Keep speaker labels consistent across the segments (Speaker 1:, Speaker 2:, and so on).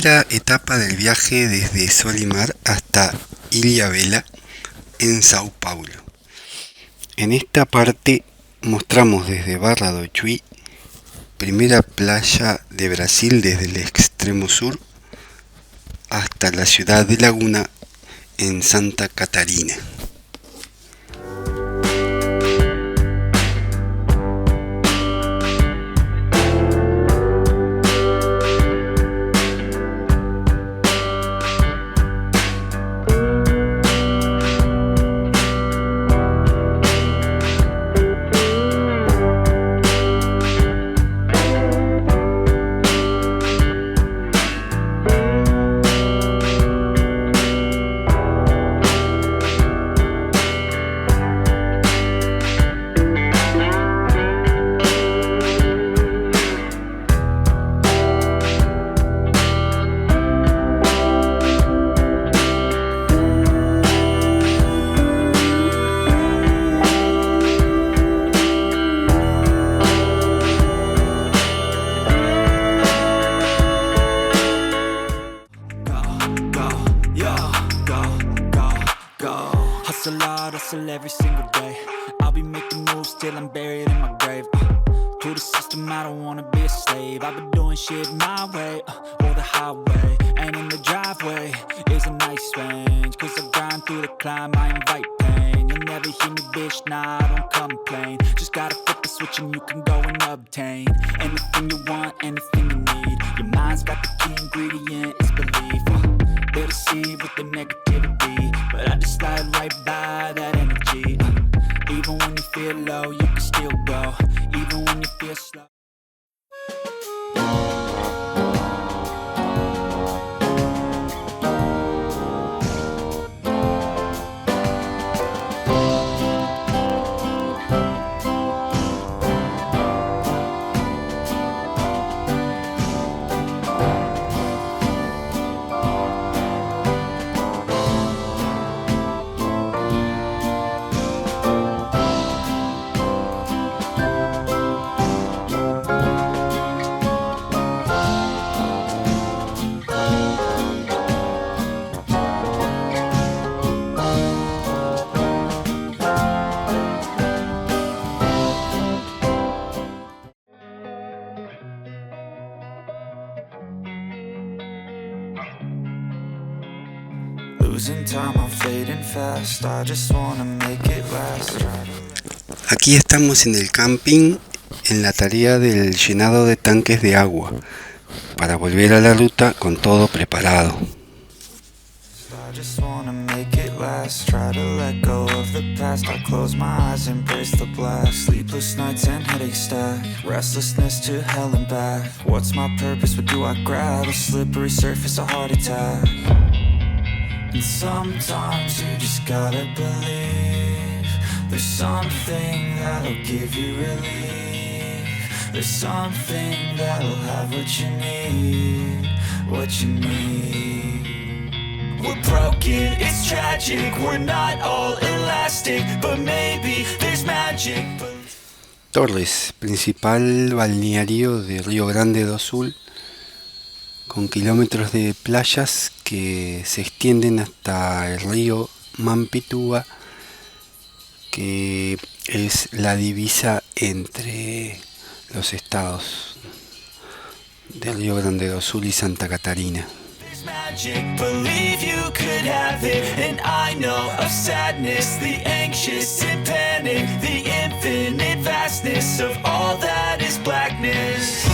Speaker 1: primera etapa del viaje desde Sol y Mar hasta Ilhabela en Sao Paulo. En esta parte mostramos desde Barra do Chuí, primera playa de Brasil desde el extremo sur, hasta la ciudad de Laguna en Santa Catarina.
Speaker 2: Hustle every single day. I'll be making moves till I'm buried in my grave. To the system, I don't wanna be a slave. I've been doing shit my way, or the highway. And in the driveway is a nice range. Cause I grind through the climb, I invite pain. You'll never hear me, bitch, nah, I don't complain. Just gotta flip the switch and you can go and obtain anything you want, anything you need. Your mind's got the key ingredient, it's belief. They'll deceive with the negativity, but I just slide right by that energy. Even when you feel low, you can still go. Even when you feel slow.
Speaker 1: Aquí estamos en el camping en la tarea del llenado de tanques de agua para volver a la ruta con todo preparado.
Speaker 2: Try to let go of the past. I close my eyes, embrace the blast. Sleepless nights and headaches stack. Restlessness to hell and back. What's my purpose? What do I grab? A slippery surface, a heart attack. And sometimes you just gotta believe there's something that'll give you relief. There's something that'll have what you need. What you need. We're broken, it's tragic. We're not all elastic, but maybe there's magic.
Speaker 1: Torres, principal balneario de Río Grande do Sul, con kilómetros de playas que se extienden hasta el río Mampituba, que es la divisa entre los estados de Río Grande do Sul y Santa Catarina.
Speaker 2: Magic, believe you could have it. And I know of sadness, the anxious and panic, the infinite vastness of all that is blackness.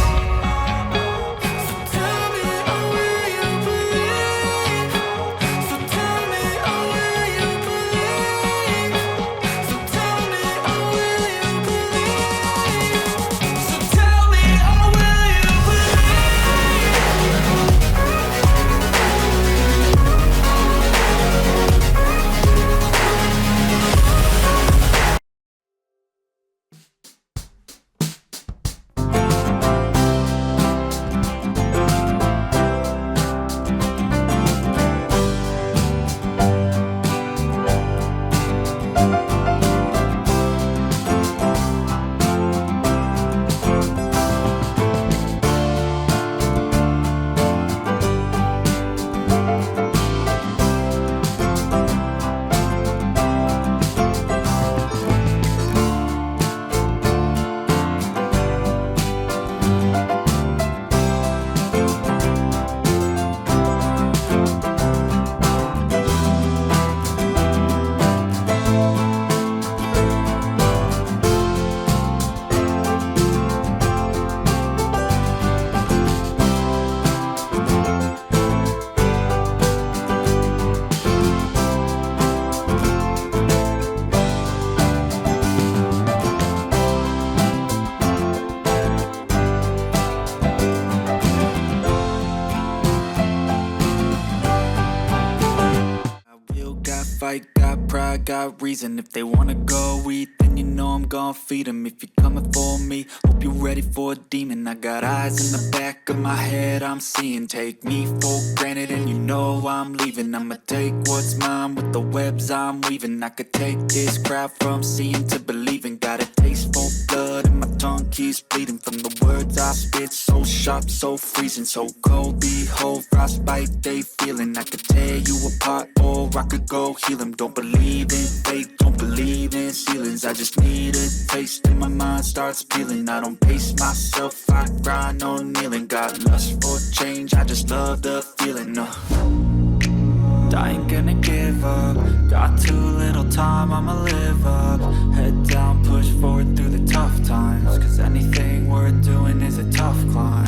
Speaker 2: crowd got reason. If they wanna go eat, then you know I'm gon' feed them. If you're coming for me, hope you're ready for a demon. I got eyes in the back of my head, I'm seeing. Take me for granted and you know I'm leaving. I'ma take what's mine with the webs I'm weaving. I could take this crowd from seeing to believing. Got a taste for blood and my tongue keeps bleeding. From the words I spit, so sharp, so freezing, so cold. Behold, frostbite they feeling. I could tear you apart or I could go heal them. Don't believe in fate, don't believe in ceilings. I just need a taste and my mind starts peeling. I don't pace myself, I grind on kneeling. Got lust for change, I just love the feeling. I ain't gonna give up. Got too little time, I'ma live up. Head down, push forward through the tough times. Cause anything worth doing is a tough climb.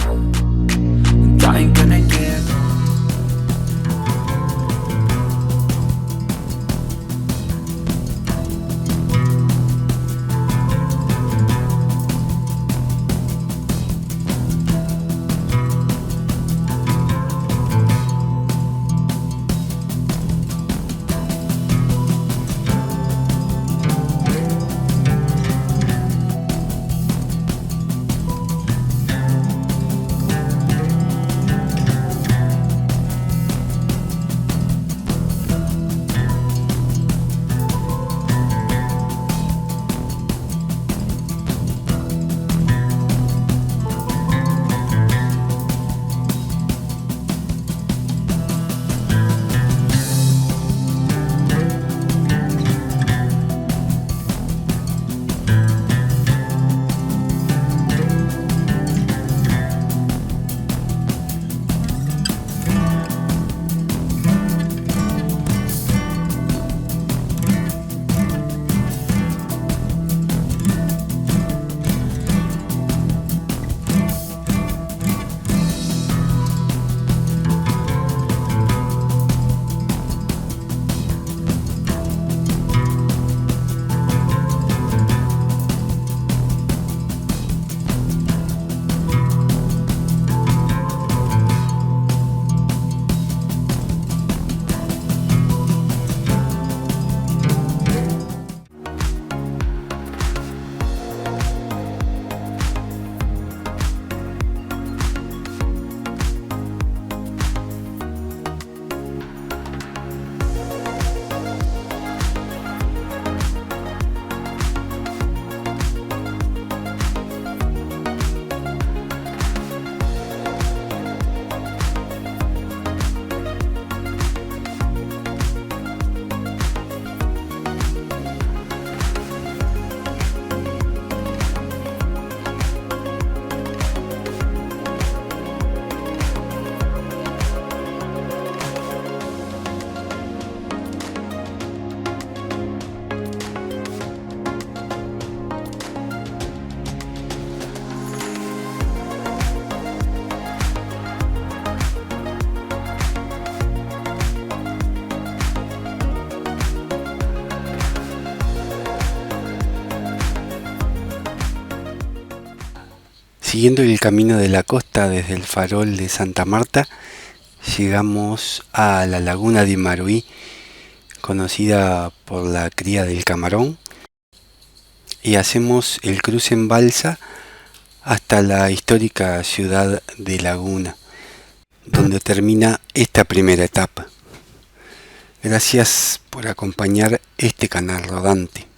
Speaker 2: And I ain't gonna give up.
Speaker 1: Siguiendo el camino de la costa desde el Farol de Santa Marta, llegamos a la laguna de 𝐰𝐢𝐥𝐵, conocida por la cría del camarón, y hacemos el cruce en balsa hasta la histórica ciudad de Laguna, donde termina esta primera etapa. Gracias por acompañar este canal rodante.